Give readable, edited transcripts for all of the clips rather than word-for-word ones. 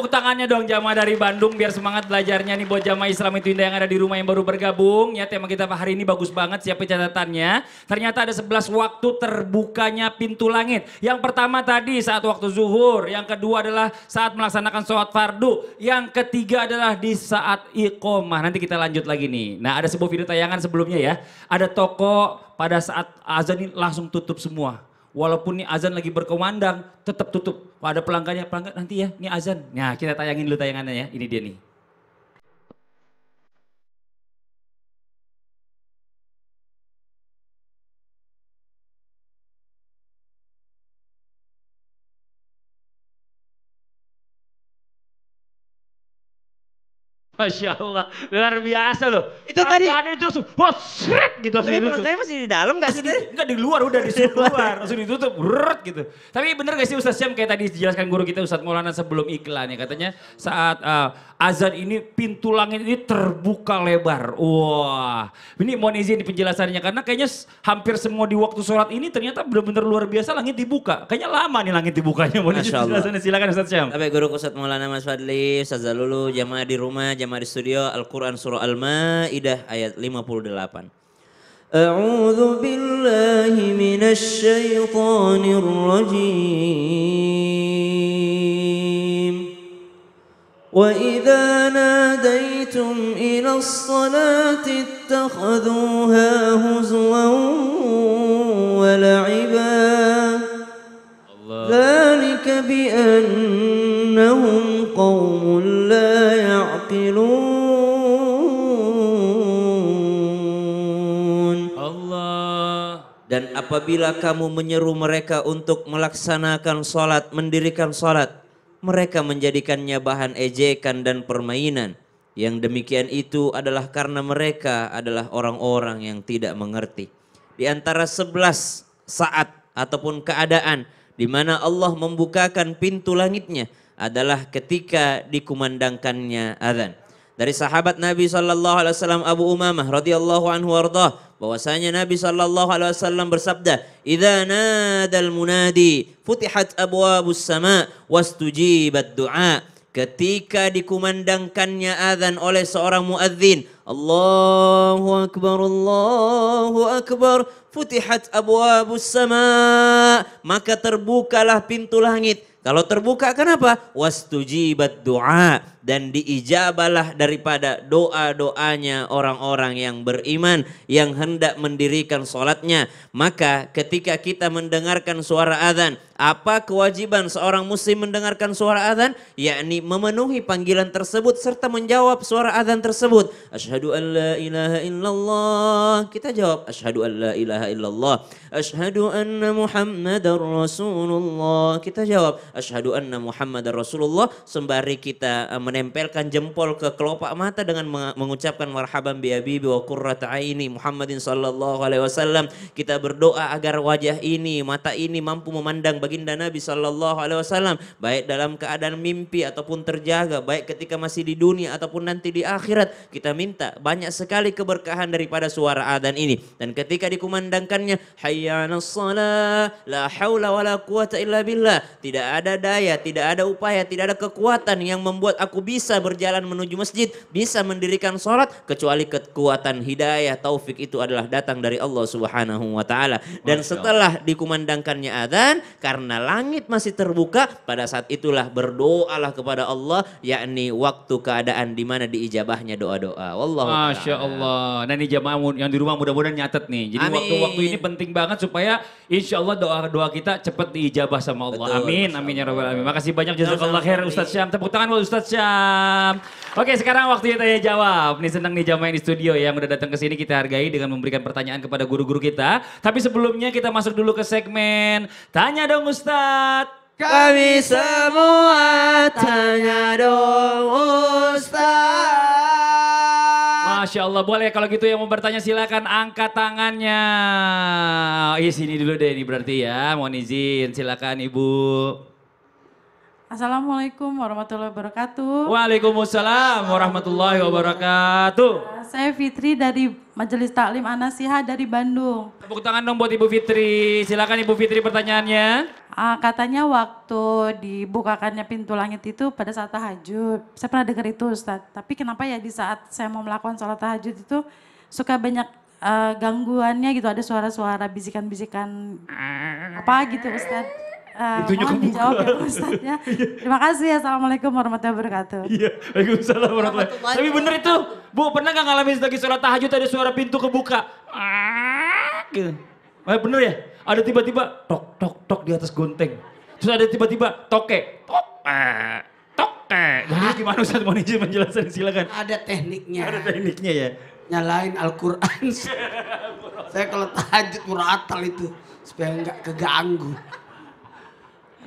tepuk tangannya dong jamaah dari Bandung biar semangat belajarnya nih buat jamaah Islam itu Indah yang ada di rumah yang baru bergabung. Ya tema kita hari ini bagus banget, siapin catatannya. Ternyata ada 11 waktu terbukanya pintu langit. Yang pertama tadi saat waktu zuhur, yang kedua adalah saat melaksanakan sholat fardu, yang ketiga adalah di saat iqomah. Nanti kita lanjut lagi nih. Nah ada sebuah video tayangan sebelumnya ya. Ada toko pada saat azan ini langsung tutup semua. Walaupun nih azan lagi berkumandang, tetap tutup. Kalau ada pelanggannya, pelanggan nanti ya, ini azan. Nah kita tayangin dulu tayangannya ya, ini dia nih. Masya Allah, luar biasa loh. Itu tadi. Ada itu langsung, seret gitu langsung ditutup. Saya masih di dalam gak sih? Enggak di luar, udah disuruh keluar, langsung ditutup, brrrt gitu. Tapi bener gak sih Ustaz Syam kayak tadi dijelaskan guru kita Ustaz Maulana sebelum iklan ya. Katanya saat azan ini pintu langit ini terbuka lebar. Wah, ini mohon izin di penjelasannya karena kayaknya hampir semua di waktu sholat ini ternyata benar-benar luar biasa langit dibuka. Kayaknya lama nih langit dibukanya. Mohon izin penjelasannya, silakan Ustaz Syam. Sampai guru Ustaz Maulana Mas Fadli, Ustaz Zalulu, jamaah di rumah, jamaah di studio, Al-Quran surah Al-Ma'idah ayat 58. A'udzu billahi minasy syaithanir rajim. Wa idza nadaitum ila as-salati ittakhadhuha huzwan wa la'iba. Dzalika bi annahum qaumun la ya'qilun. Allah. Dan apabila kamu menyeru mereka untuk melaksanakan salat, mendirikan salat, mereka menjadikannya bahan ejekan dan permainan. Yang demikian itu adalah karena mereka adalah orang-orang yang tidak mengerti. Di antara 11 saat ataupun keadaan di mana Allah membukakan pintu langitnya adalah ketika dikumandangkannya azan. Dari sahabat Nabi SAW Abu Umamah radhiyallahu anhu warḍah, bahwasanya Nabi SAW bersabda, "Idza nadal munadi futihat abwabus sama wastujibat du'a." Ketika dikumandangkannya azan oleh seorang muadzin, Allahu akbar, futihat abwabus sama, maka terbukalah pintu langit. Kalau terbuka kenapa? Wastujibat du'a, dan diijabalah daripada doa-doanya orang-orang yang beriman yang hendak mendirikan sholatnya. Maka ketika kita mendengarkan suara azan, apa kewajiban seorang muslim mendengarkan suara azan? Yakni memenuhi panggilan tersebut serta menjawab suara azan tersebut. Asyhadu an la ilaha illallah. Kita jawab asyhadu an la ilaha illallah. Asyhadu anna Muhammadar Rasulullah. Kita jawab asyhadu anna Muhammadar Rasulullah sembari kita menempelkan jempol ke kelopak mata dengan mengucapkan marhaban bi habibi wa qurrata aini Muhammadin sallallahu alaihi wasallam. Kita berdoa agar wajah ini, mata ini mampu memandang baginda Nabi sallallahu alaihi wasallam baik dalam keadaan mimpi ataupun terjaga, baik ketika masih di dunia ataupun nanti di akhirat. Kita minta banyak sekali keberkahan daripada suara adzan ini. Dan ketika dikumandangkannya hayya 'alas shalah, la haula wala quwata illa billah. Tidak ada daya, tidak ada upaya, tidak ada kekuatan yang membuat aku bisa berjalan menuju masjid, bisa mendirikan sholat, kecuali kekuatan hidayah, taufik itu adalah datang dari Allah Subhanahu wa ta'ala. Dan setelah dikumandangkannya adzan, karena langit masih terbuka, pada saat itulah berdoalah kepada Allah, yakni waktu keadaan di mana diijabahnya doa-doa. Wallahu ta'ala. Masya Allah. Nah ini jamaah yang di rumah mudah-mudahan nyatet nih. Jadi waktu-waktu ini penting banget supaya insya Allah doa-doa kita cepat diijabah sama Allah. Betul, amin, amin ya rabbal alamin. Makasih banyak jazakallah khair Ustaz Syam. Tepuk tangan buat Ustaz Syam. Oke sekarang waktunya tanya jawab. Nih senang nih jamaah yang di studio yang udah datang ke sini, kita hargai dengan memberikan pertanyaan kepada guru-guru kita. Tapi sebelumnya kita masuk dulu ke segmen Tanya Dong Ustaz. Kami semua tanya dong Ustaz. Masya Allah, boleh kalau gitu yang mau bertanya silakan angkat tangannya. Sini dulu deh ini berarti ya, mohon izin silakan Ibu. Assalamualaikum warahmatullahi wabarakatuh. Waalaikumsalam warahmatullahi wabarakatuh. Saya Fitri dari Majelis Taklim An-Nasihah dari Bandung. Tepuk tangan dong buat Ibu Fitri. Silakan Ibu Fitri pertanyaannya. Katanya waktu dibukakannya pintu langit itu pada saat tahajud. Saya pernah dengar itu Ustadz. Tapi kenapa ya di saat saya mau melakukan sholat tahajud itu suka banyak gangguannya gitu. Ada suara-suara bisikan-bisikan apa gitu Ustadz. Mohon dijawab ya Pak Ustadz ya. Terima kasih. Assalamualaikum warahmatullahi wabarakatuh. Iya, Waalaikumsalam warahmatullahi wabarakatuh. Tapi bener itu, Bu, pernah gak ngalamin lagi sholat tahajud ada suara pintu kebuka? Gitu. Bener ya? Ada tiba-tiba tok tok tok di atas gonteng. Terus ada tiba-tiba toke, toke. Jadi gimana Ustaz mau izin menjelaskan silakan. Ada tekniknya. Ada tekniknya ya. Nyalain Al-Quran. Saya kalau tahajud muratal itu supaya nggak keganggu.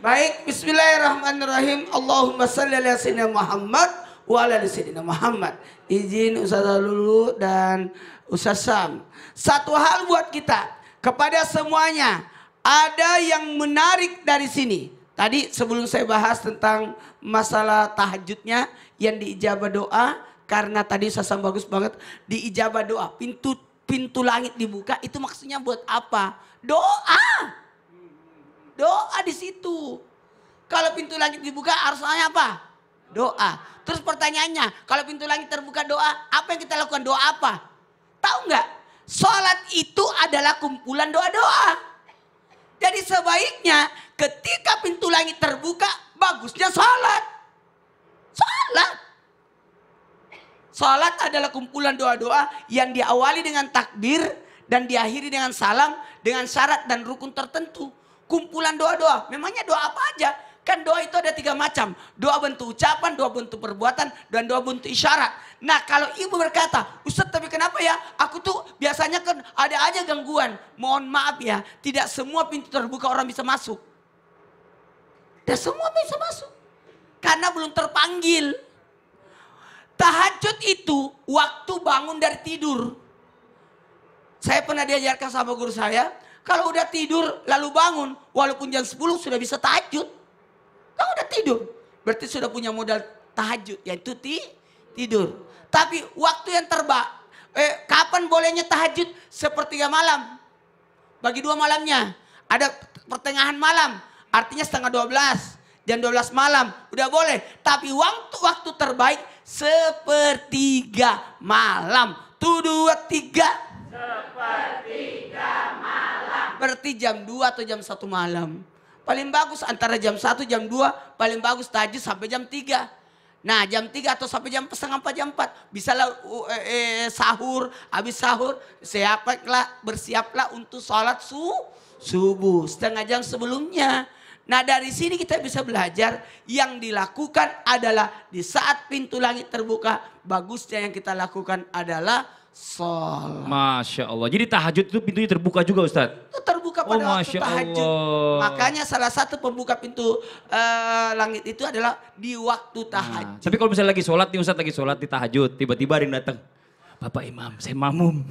Baik, bismillahirrahmanirrahim. Allahumma salli ala sayyidina Muhammad wa ala sayyidina Muhammad. Izin Ustaz Lulu dan Ustaz Sam. Satu hal buat kita, kepada semuanya, ada yang menarik dari sini. Tadi sebelum saya bahas tentang masalah tahajudnya yang diijabah doa, karena tadi Ustaz Sam bagus banget, diijabah doa, pintu langit dibuka, itu maksudnya buat apa? Doa. Doa di situ. Kalau pintu langit dibuka harusnya apa? Doa. Terus pertanyaannya, kalau pintu langit terbuka doa, apa yang kita lakukan? Doa apa? Tahu nggak? Sholat itu adalah kumpulan doa-doa. Jadi sebaiknya ketika pintu langit terbuka, bagusnya sholat. Sholat. Sholat adalah kumpulan doa-doa yang diawali dengan takbir dan diakhiri dengan salam dengan syarat dan rukun tertentu. Kumpulan doa-doa. Memangnya doa apa aja? Kan doa itu ada 3 macam. Doa bentuk ucapan, doa bentuk perbuatan, dan doa bentuk isyarat. Nah kalau ibu berkata, Ustadz tapi kenapa ya? Aku tuh biasanya kan ada aja gangguan. Mohon maaf ya, tidak semua pintu terbuka orang bisa masuk. Tidak semua bisa masuk. Karena belum terpanggil. Tahajud itu waktu bangun dari tidur. Saya pernah diajarkan sama guru saya, kalau udah tidur lalu bangun, walaupun jam 10 sudah bisa tahajud. Kamu udah tidur, berarti sudah punya modal tahajud, yaitu tidur. Tapi waktu yang kapan bolehnya tahajud? Sepertiga malam. Bagi 2 malamnya. Ada pertengahan malam, artinya setengah 12. Jam 12 malam, udah boleh. Tapi waktu terbaik sepertiga malam. 1, 2, 3. Sepertiga malam. Berarti jam 2 atau jam 1 malam. Paling bagus antara jam 1, jam 2, paling bagus tahajud sampai jam 3. Nah jam 3 atau sampai jam setengah 4, jam 4. Bisalah sahur, habis sahur bersiaplah untuk sholat subuh. Setengah jam sebelumnya. Nah dari sini kita bisa belajar yang dilakukan adalah di saat pintu langit terbuka. Bagusnya yang kita lakukan adalah sholat. Masya Allah. Jadi tahajud itu pintunya terbuka juga Ustadz? Itu terbuka pada waktu tahajud. Allah. Makanya salah satu pembuka pintu langit itu adalah di waktu tahajud. Tapi kalau misalnya lagi sholat nih Ustadz, lagi sholat di tahajud, tiba-tiba ada yang datang. Bapak Imam, saya mamum.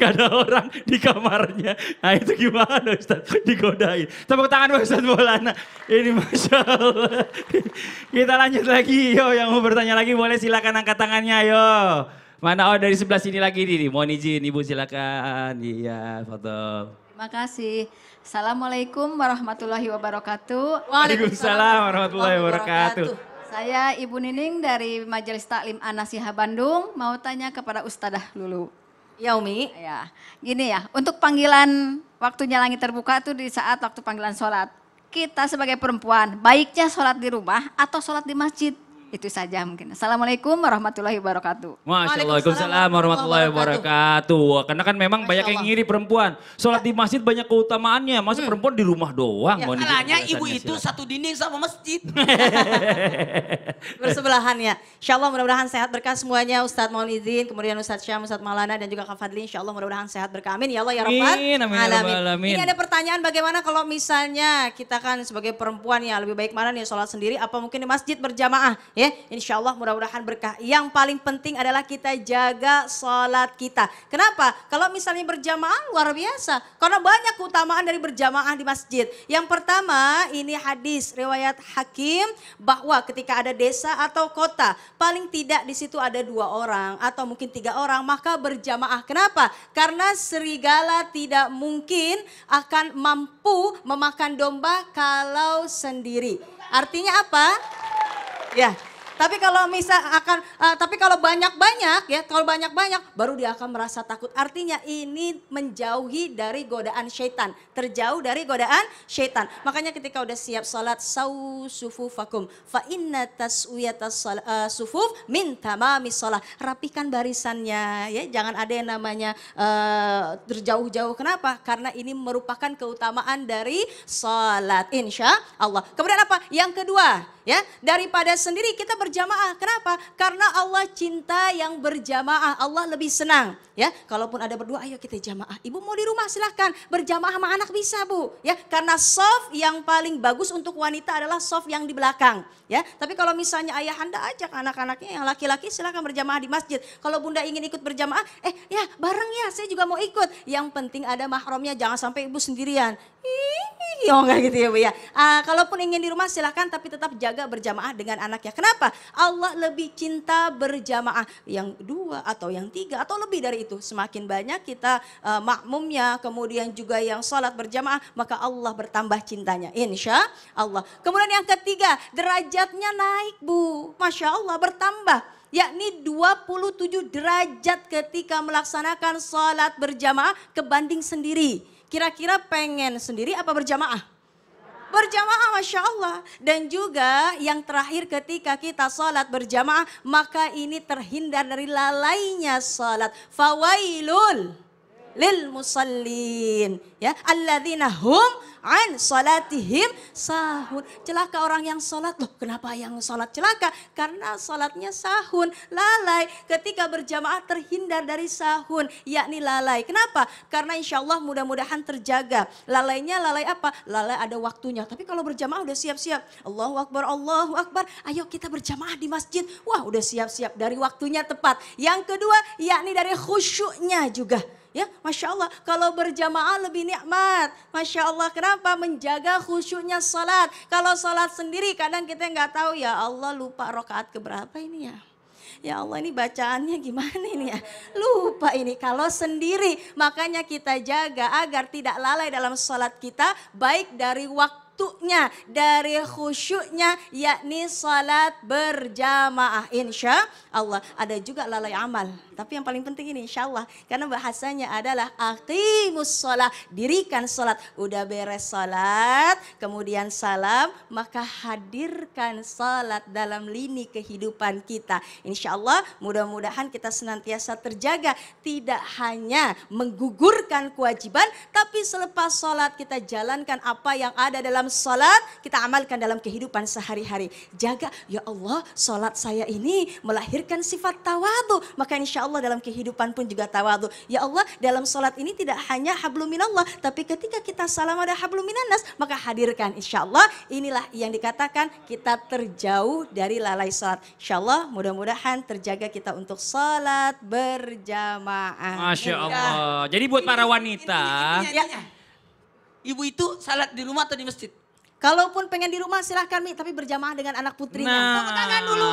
Gak ada orang di kamarnya. Nah itu gimana Ustadz? Digodain. Tepuk tangan Ustadz Maulana. Ini Masya Allah. Kita lanjut lagi. Yo, yang mau bertanya lagi boleh silakan angkat tangannya. Yo. Mana? Oh dari sebelah sini lagi nih. Mohon izin Ibu silakan. Iya foto. Terima kasih. Assalamualaikum warahmatullahi wabarakatuh. Waalaikumsalam warahmatullahi wabarakatuh. Saya Ibu Nining dari Majelis Taklim An-Nasihah Bandung. Mau tanya kepada Ustadzah Lulu. Ya Umi. Ya, gini ya. Untuk panggilan waktunya langit terbuka itu di saat waktu panggilan sholat. Kita sebagai perempuan, baiknya sholat di rumah atau sholat di masjid? Itu saja mungkin. Assalamualaikum warahmatullahi wabarakatuh. Waalaikumsalam warahmatullahi wabarakatuh. Karena kan memang banyak yang ngiri perempuan. Sholat di masjid banyak keutamaannya. Masa perempuan di rumah doang? Ya, kalanya ibu itu satu dinding sama masjid. Bersebelahan ya. Insya Allah mudah-mudahan sehat berkah semuanya. Ustadz mohon izin, kemudian Ustadz Syam, Ustadz Maulana dan juga Kak Fadli. Insya Allah mudah-mudahan sehat berkah. Amin ya Allah ya Rabbal Alamin. Ini ada pertanyaan bagaimana kalau misalnya kita kan sebagai perempuan ya lebih baik mana nih sholat sendiri apa mungkin di masjid berjamaah. Ya, insya Allah mudah-mudahan berkah. Yang paling penting adalah kita jaga sholat kita. Kenapa? Kalau misalnya berjamaah luar biasa. Karena banyak keutamaan dari berjamaah di masjid. Yang pertama ini hadis riwayat Hakim bahwa ketika ada desa atau kota paling tidak di situ ada 2 orang atau mungkin 3 orang maka berjamaah. Kenapa? Karena serigala tidak mungkin akan mampu memakan domba kalau sendiri. Artinya apa? Ya, tapi kalau banyak-banyak ya, kalau banyak-banyak baru dia akan merasa takut. Artinya ini menjauhi dari godaan syaitan, terjauh dari godaan syaitan. Makanya ketika udah siap salat, sawu sufufakum fa inna taswiyatas sufuf min tamamis shalah. Rapikan barisannya ya, jangan ada yang namanya terjauh-jauh. Kenapa? Karena ini merupakan keutamaan dari salat, insya Allah. Kemudian apa? Yang kedua, ya, daripada sendiri kita berjamaah. Kenapa? Karena Allah cinta yang berjamaah. Allah lebih senang. Ya, kalaupun ada berdua, ayo kita jamaah. Ibu mau di rumah silahkan berjamaah sama anak bisa bu. Ya, karena soft yang paling bagus untuk wanita adalah soft yang di belakang. Ya, tapi kalau misalnya ayah anda ajak anak-anaknya yang laki-laki silahkan berjamaah di masjid. Kalau bunda ingin ikut berjamaah, ya bareng ya, saya juga mau ikut. Yang penting ada mahramnya, jangan sampai ibu sendirian. Oh enggak gitu ya bu ya. Kalaupun ingin di rumah silahkan, tapi tetap jaga berjamaah dengan anaknya. Kenapa? Allah lebih cinta berjamaah yang 2 atau yang 3 atau lebih dari itu. Semakin banyak kita makmumnya, kemudian juga yang sholat berjamaah, maka Allah bertambah cintanya. Insya Allah. Kemudian yang ketiga, derajatnya naik bu. Masya Allah bertambah. Yakni 27 derajat ketika melaksanakan sholat berjamaah kebanding sendiri. Kira-kira pengen sendiri apa berjamaah? Berjamaah, Masya Allah. Dan juga yang terakhir ketika kita sholat berjamaah, maka ini terhindar dari lalainya sholat. Fawailul lil musallin. Ya, alladzina hum an salatihim sahun. Celaka orang yang salat. Loh, kenapa yang salat celaka? Karena salatnya sahun, lalai. Ketika berjamaah terhindar dari sahun, yakni lalai. Kenapa? Karena insya Allah mudah-mudahan terjaga. Lalainya lalai apa? Lalai ada waktunya. Tapi kalau berjamaah udah siap-siap. Allahu Akbar, Allahu Akbar. Ayo kita berjamaah di masjid. Wah, udah siap-siap dari waktunya tepat. Yang kedua, yakni dari khusyuknya juga. Ya, Masya Allah, kalau berjamaah lebih nikmat. Masya Allah, kenapa? Menjaga khusyuknya salat. Kalau salat sendiri kadang kita nggak tahu, ya Allah lupa rakaat keberapa ini ya. Ya Allah, ini bacaannya gimana ini ya. Lupa ini kalau sendiri. Makanya kita jaga agar tidak lalai dalam salat kita. Baik dari waktunya, dari khusyuknya, yakni salat berjamaah. Insya Allah. Ada juga lalai amal. Tapi yang paling penting ini insya Allah. Karena bahasanya adalah aqimus sholat. Dirikan sholat. Udah beres sholat. Kemudian salam. Maka hadirkan sholat dalam lini kehidupan kita. Insya Allah mudah-mudahan kita senantiasa terjaga. Tidak hanya menggugurkan kewajiban. Tapi selepas sholat kita jalankan apa yang ada dalam sholat. Kita amalkan dalam kehidupan sehari-hari. Jaga, ya Allah sholat saya ini melahirkan sifat tawadu. Maka insya Allah dalam kehidupan pun juga tawadu. Ya Allah, dalam salat ini tidak hanya hablum minallah, tapi ketika kita salam ada hablum minannas, maka hadirkan. Insya Allah inilah yang dikatakan kita terjauh dari lalai salat. Insya Allah mudah-mudahan terjaga kita untuk salat berjamaah. Masya Allah. Jadi buat para wanita. Intinya. Ibu itu salat di rumah atau di masjid? Kalaupun pengen di rumah silahkan Mi, tapi berjamaah dengan anak putrinya. Nah, Tepuk tangan dulu.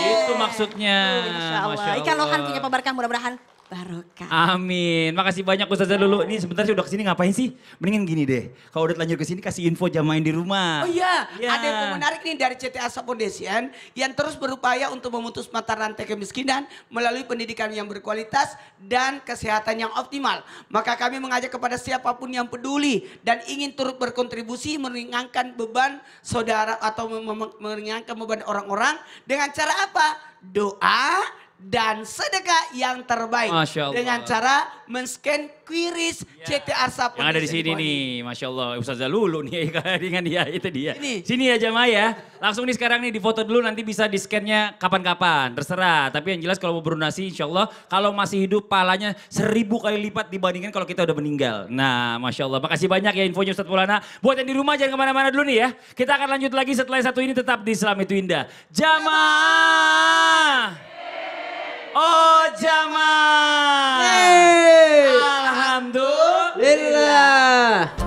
Itu maksudnya. Insya Allah. Masya Ikan lohan Allah. punya peberkah, mudah-mudahan barokah. Amin. Makasih banyak Ustazah Lulu. Ini sebentar sih udah kesini ngapain sih? Mendingan gini deh. Kalau udah telanjur kesini kasih info jamain di rumah. Oh iya, Ya. ada yang menarik nih dari CT Asa Foundation yang terus berupaya untuk memutus mata rantai kemiskinan melalui pendidikan yang berkualitas dan kesehatan yang optimal. Maka kami mengajak kepada siapapun yang peduli dan ingin turut berkontribusi meringankan beban saudara atau meringankan beban orang-orang dengan cara apa? Doa dan sedekah yang terbaik. Masya Allah. Dengan cara men-scan QRIS CT Arsa Yang ada di sini nih, Masya Allah. Ustazah Lulu nih dengan dia, itu dia. Ini. Sini ya jamaah ya. Langsung nih sekarang nih difoto dulu, nanti bisa di scan-nya kapan-kapan. Terserah, tapi yang jelas kalau mau berdonasi insya Allah, kalau masih hidup pahalanya 1000 kali lipat dibandingkan kalau kita udah meninggal. Nah Masya Allah, makasih banyak ya infonya Ustadz Maulana. Buat yang di rumah jangan kemana-mana dulu nih ya. Kita akan lanjut lagi setelah yang satu ini tetap di Islam itu Indah. Jamaah. Oh jamaah. Alhamdulillah. Lillah.